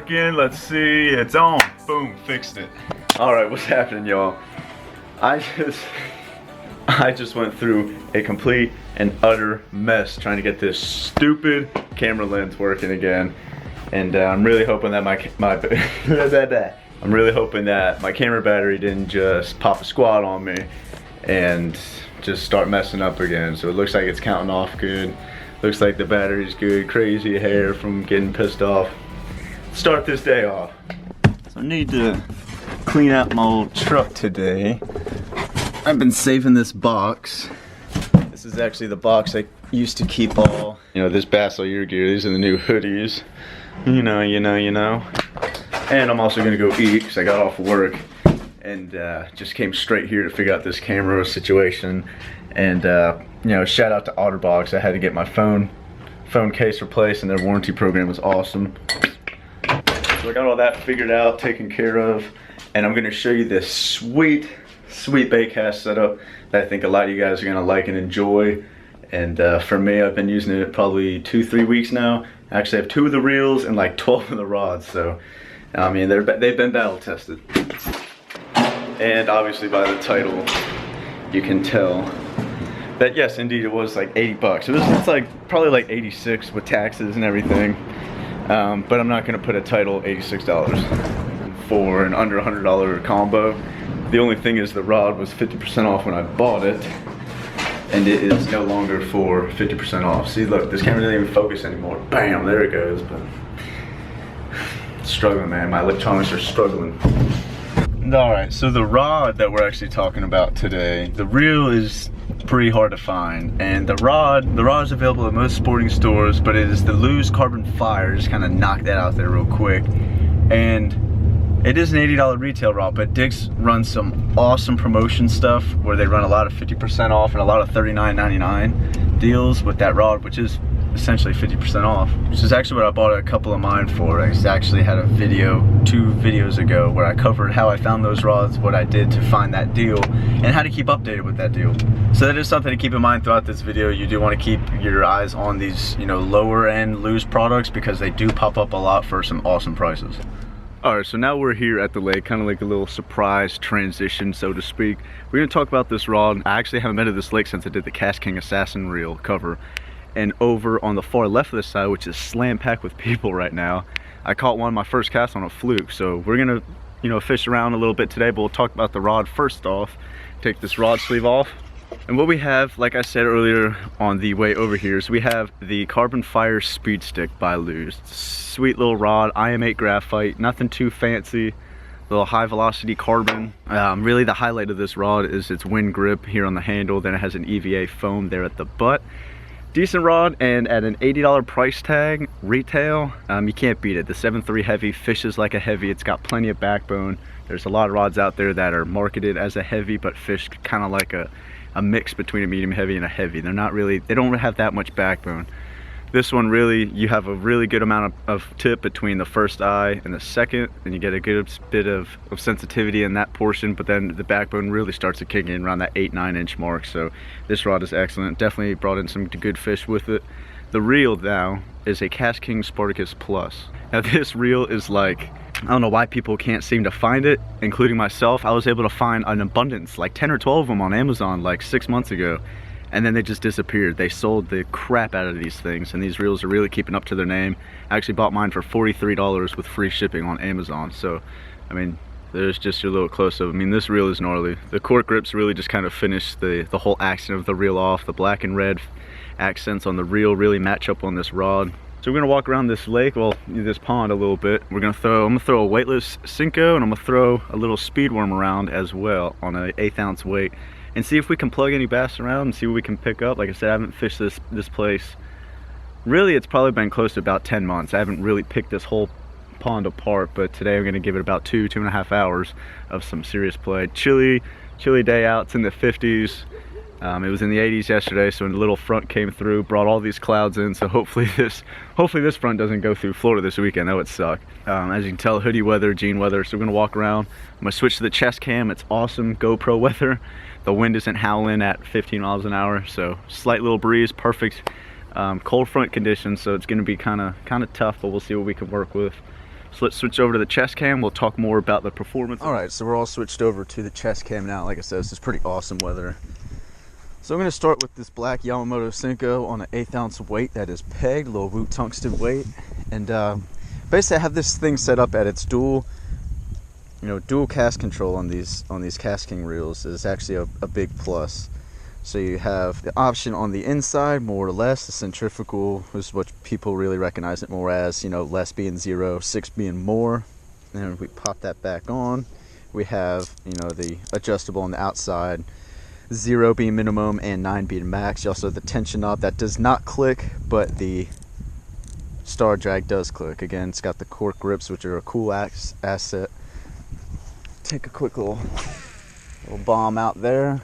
working. Let's see. It's on. Boom, fixed it. Alright, what's happening, y'all? I just went through a complete and utter mess trying to get this stupid camera lens working again. And I'm really hoping that my camera battery didn't just pop a squat on me and just start messing up again. So it looks like it's counting off good. Looks like the battery's good. Crazy hair from getting pissed off. Start this day off. So I need to clean out my old truck today. I've been saving this box. This is actually the box I used to keep all, this Bassel gear. These are the new hoodies. You know. And I'm also gonna go eat because I got off work and just came straight here to figure out this camera situation. And shout out to OtterBox. I had to get my phone case replaced, and their warranty program was awesome. So I got all that figured out, taken care of, and I'm gonna show you this sweet Baitcast setup that I think a lot of you guys are gonna like and enjoy. And for me, I've been using it probably 2-3 weeks now. I actually have 2 of the reels and like 12 of the rods, so I mean they've been battle tested. And obviously by the title, you can tell that yes, indeed, it was like 80 bucks. It's like probably like 86 with taxes and everything. But I'm not gonna put a title $86 for an under $100 combo. The only thing is the rod was 50% off when I bought it, and it is no longer for 50% off. See, look, this camera doesn't even focus anymore. Bam, there it goes. But struggling, man. My electronics are struggling. Alright, so the rod that we're actually talking about today, the reel is pretty hard to find, and the rod is available at most sporting stores, but it is the Lew's Carbon Fire. Just kind of knock that out there real quick. And it is an $80 retail rod, but Dick's runs some awesome promotion stuff where they run a lot of 50% off and a lot of $39.99 deals with that rod, which is essentially 50% off, which is actually what I bought a couple of mine for. I actually had a video 2 videos ago where I covered how I found those rods, what I did to find that deal, and how to keep updated with that deal. So that is something to keep in mind throughout this video. You do want to keep your eyes on these, lower end Lew's products, because they do pop up a lot for some awesome prices. Alright, so now we're here at the lake, kind of like a little surprise transition, so to speak. We're going to talk about this rod. I actually haven't been to this lake since I did the Cast King Assassin reel cover. And over on the far left of this side, which is slam packed with people right now, I caught my first cast on a fluke. So we're going to, fish around a little bit today, but we'll talk about the rod first off. Take this rod sleeve off. And what we have, like I said earlier on the way over here, is we have the Carbon Fire Speed Stick by Lew's. Sweet little rod, IM8 graphite, nothing too fancy, little high velocity carbon. Really the highlight of this rod is its wind grip here on the handle, then it has an EVA foam there at the butt. Decent rod, and at an $80 price tag, retail, you can't beat it. The 7.3 heavy fishes like a heavy, it's got plenty of backbone. There's a lot of rods out there that are marketed as a heavy, but fish kind of like a mix between a medium heavy and a heavy. They don't have that much backbone. This one really, you have a really good amount of tip between the first eye and the second, and you get a good bit of sensitivity in that portion, but then the backbone really starts to kick in around that 8-9 inch mark. So this rod is excellent. Definitely brought in some good fish with it. The reel now is a Cast King Spartacus Plus. Now this reel is like, I don't know why people can't seem to find it, including myself. I was able to find an abundance, like 10 or 12 of them on Amazon like 6 months ago, and then they just disappeared. They sold the crap out of these things, and these reels are really keeping up to their name. I actually bought mine for $43 with free shipping on Amazon. So, I mean, there's just your little close-up. I mean, this reel is gnarly. The cork grips really just kind of finish the whole accent of the reel off. The black and red accents on the reel really match up on this rod. So we're gonna walk around this lake, well, this pond a little bit. I'm gonna throw a weightless Cinco, and I'm gonna throw a little speed worm around as well on an 1/8 ounce weight, and see if we can plug any bass around and see what we can pick up. Like I said, I haven't fished this place. Really, it's probably been close to about 10 months. I haven't really picked this whole pond apart, but today I'm gonna give it about 2.5 hours of some serious play. Chilly day out. It's in the 50s. It was in the 80s yesterday, so a little front came through, brought all these clouds in, so hopefully this front doesn't go through Florida this weekend. That would suck. As you can tell, hoodie weather, jean weather, so we're gonna walk around. I'm gonna switch to the chest cam. It's awesome GoPro weather. The wind isn't howling at 15 miles an hour, so slight little breeze, perfect cold front conditions, so it's gonna be kind of tough, but we'll see what we can work with. So let's switch over to the chest cam. We'll talk more about the performance. All right, so we're all switched over to the chest cam now. Like I said, this is pretty awesome weather. So I'm going to start with this black Yamamoto Senko on an 1/8 ounce weight that is pegged, little root tungsten weight. And basically I have this thing set up at its dual cast control on these Cast King reels is actually a big plus. So you have the option on the inside, more or less, the centrifugal is what people really recognize it more as, less being 0, 6 being more. And we pop that back on. We have, the adjustable on the outside, 0 being minimum and 9 being max. You also have the tension knob that does not click, but the star drag does click. Again, it's got the cork grips, which are a cool asset. Take a quick little bomb out there.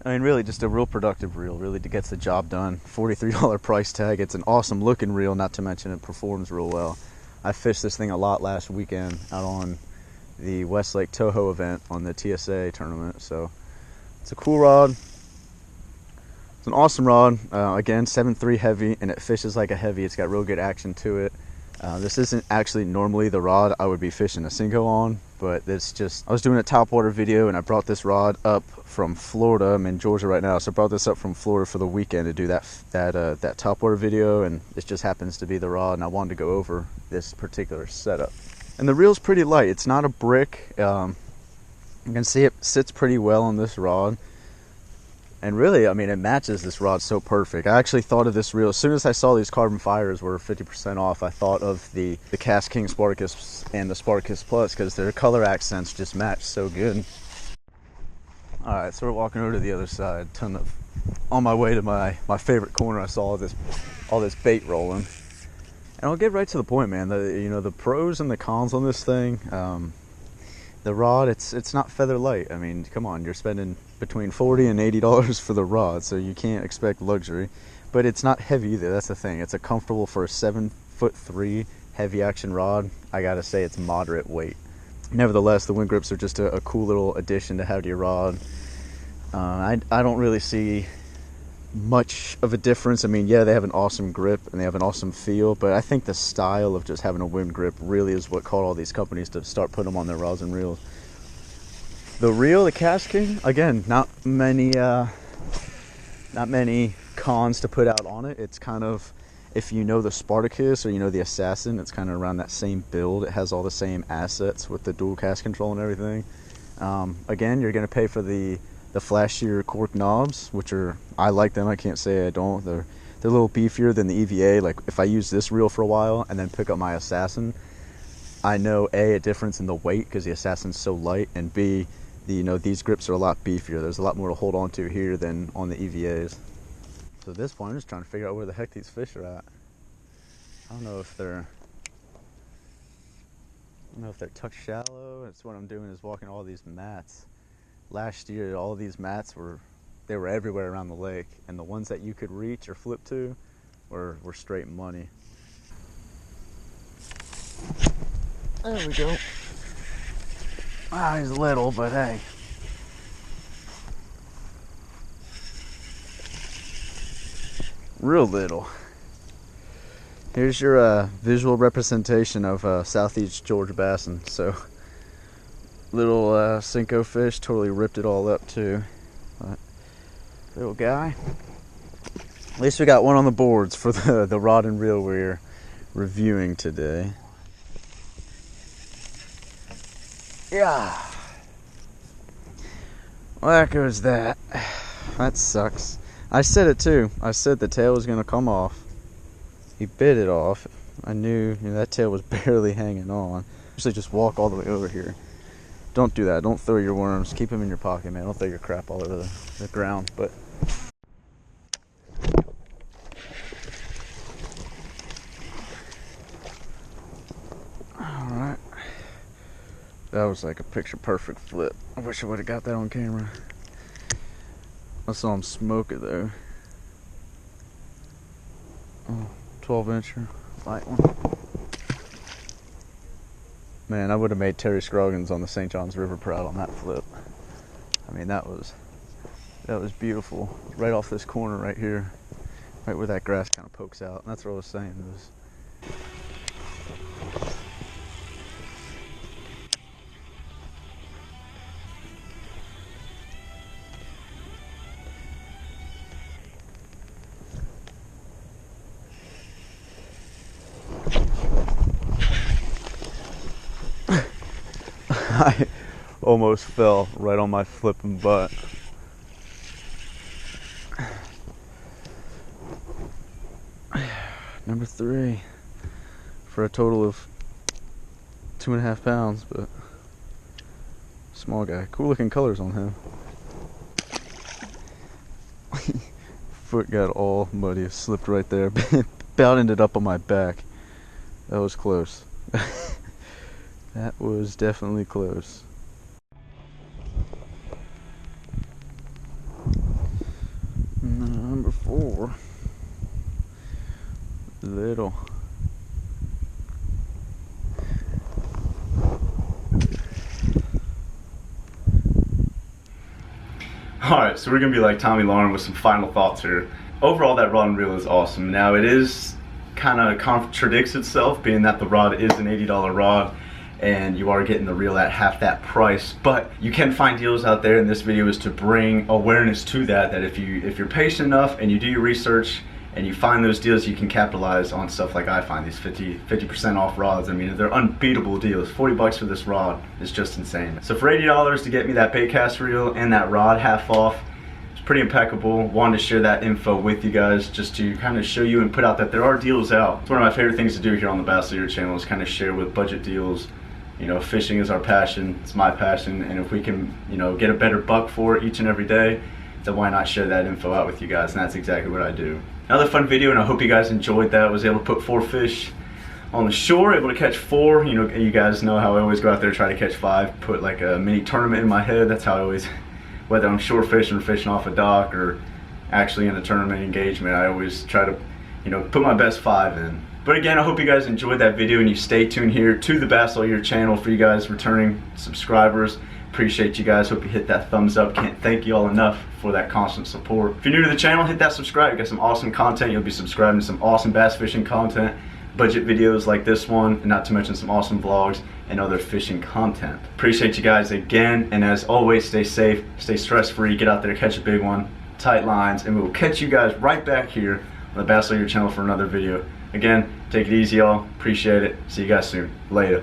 I mean, really just a real productive reel, really gets the job done. $43 price tag. It's an awesome looking reel, not to mention it performs real well. I fished this thing a lot last weekend out on the Westlake Toho event on the TSA tournament. So it's a cool rod. It's an awesome rod. Again, 7.3 heavy, and it fishes like a heavy. It's got real good action to it. This isn't actually normally the rod I would be fishing a Senko on, but it's just, I was doing a topwater video and I brought this rod up from Florida. I'm in Georgia right now, so I brought this up from Florida for the weekend to do that topwater video, and it just happens to be the rod, and I wanted to go over this particular setup. And the reel's pretty light. It's not a brick. You can see it sits pretty well on this rod. And really, I mean, it matches this rod so perfect. I actually thought of this reel, as soon as I saw these carbon fibers were 50% off, I thought of the Cast King Spartacus and the Spartacus Plus, because their color accents just match so good. All right, so we're walking over to the other side. On my way to my favorite corner, I saw all this bait rolling. And I'll get right to the point, man. The pros and the cons on this thing. The rod, it's not feather light. I mean, come on, you're spending between $40 and $80 for the rod, so you can't expect luxury. But it's not heavy either. That's the thing. It's a comfortable for a 7'3" heavy action rod. I gotta say, it's moderate weight. Nevertheless, the wind grips are just a cool little addition to have to your rod. I don't really see much of a difference. I mean, yeah, they have an awesome grip and they have an awesome feel, but I think the style of just having a wind grip really is what caught all these companies to start putting them on their rods and reels. The reel, the Cast King, again, not many cons to put out on it. It's kind of, if you know the Spartacus or you know the Assassin, it's kind of around that same build. It has all the same assets with the dual cast control and everything. Again, you're going to pay for the flashier cork knobs, which are, I like them, I can't say I don't. They're a little beefier than the EVA. Like, if I use this reel for a while and then pick up my Assassin, I know a difference in the weight because the Assassin's so light, and B, these grips are a lot beefier. There's a lot more to hold on to here than on the EVAs. So at this point, I'm just trying to figure out where the heck these fish are at. I don't know if they're tucked shallow. That's what I'm doing, is walking all these mats. Last year, all of these mats were everywhere around the lake, and the ones that you could reach or flip to were straight money. There we go. Ah, he's little, but hey. Real little. Here's your visual representation of Southeast Georgia Bassin. So, little Senko fish, totally ripped it all up too. But, little guy. At least we got one on the boards for the rod and reel we're reviewing today. Yeah. Well, there goes that. That sucks. I said it too. I said the tail was gonna come off. He bit it off. I knew, that tail was barely hanging on. Usually just walk all the way over here. Don't do that. Don't throw your worms. Keep them in your pocket, man. Don't throw your crap all over the ground. But all right. That was like a picture perfect flip. I wish I would have got that on camera. I saw him smoke it though. Oh, 12-incher, light one. Man, I would have made Terry Scroggins on the St. Johns River proud on that flip. I mean, that was beautiful. Right off this corner right here, right where that grass kind of pokes out. And that's what I was saying. I almost fell right on my flipping butt. Number 3 for a total of 2.5 pounds, but small guy. Cool looking colors on him. Foot got all muddy, slipped right there. About ended up on my back. That was close. That was definitely close. Number 4. Little. Alright, so we're going to be like Tommy Lauren with some final thoughts here. Overall, that rod and reel is awesome. Now, it is kind of contradicts itself, being that the rod is an $80 rod and you are getting the reel at half that price, but you can find deals out there, and this video is to bring awareness to that if you're patient enough and you do your research and you find those deals, you can capitalize on stuff like I find these 50% off rods. I mean, they're unbeatable deals. 40 bucks for this rod is just insane. So for $80 to get me that baitcast reel and that rod half off, it's pretty impeccable. Wanted to share that info with you guys just to kind of show you and put out that there are deals out. It's one of my favorite things to do here on the Bass Leader channel, is kind of share with budget deals. You know, fishing is our passion, it's my passion, and if we can, you know, get a better buck for it each and every day, then why not share that info out with you guys? And that's exactly what I do. Another fun video, and I hope you guys enjoyed that. I was able to put 4 fish on the shore, able to catch 4. You know, you guys know how I always go out there, try to catch 5, put like a mini tournament in my head. That's how I always, whether I'm shore fishing or fishing off a dock or actually in a tournament engagement, I always try to, you know, put my best 5 in. But again, I hope you guys enjoyed that video and you stay tuned here to the Bass Leader channel. For you guys returning subscribers, appreciate you guys. Hope you hit that thumbs up. Can't thank you all enough for that constant support. If you're new to the channel, hit that subscribe. You got some awesome content. You'll be subscribing to some awesome bass fishing content, budget videos like this one, and not to mention some awesome vlogs and other fishing content. Appreciate you guys again, and as always, stay safe, stay stress-free, get out there, catch a big one, tight lines, and we will catch you guys right back here on the Bass Leader channel for another video. Again, take it easy, y'all. Appreciate it. See you guys soon. Later.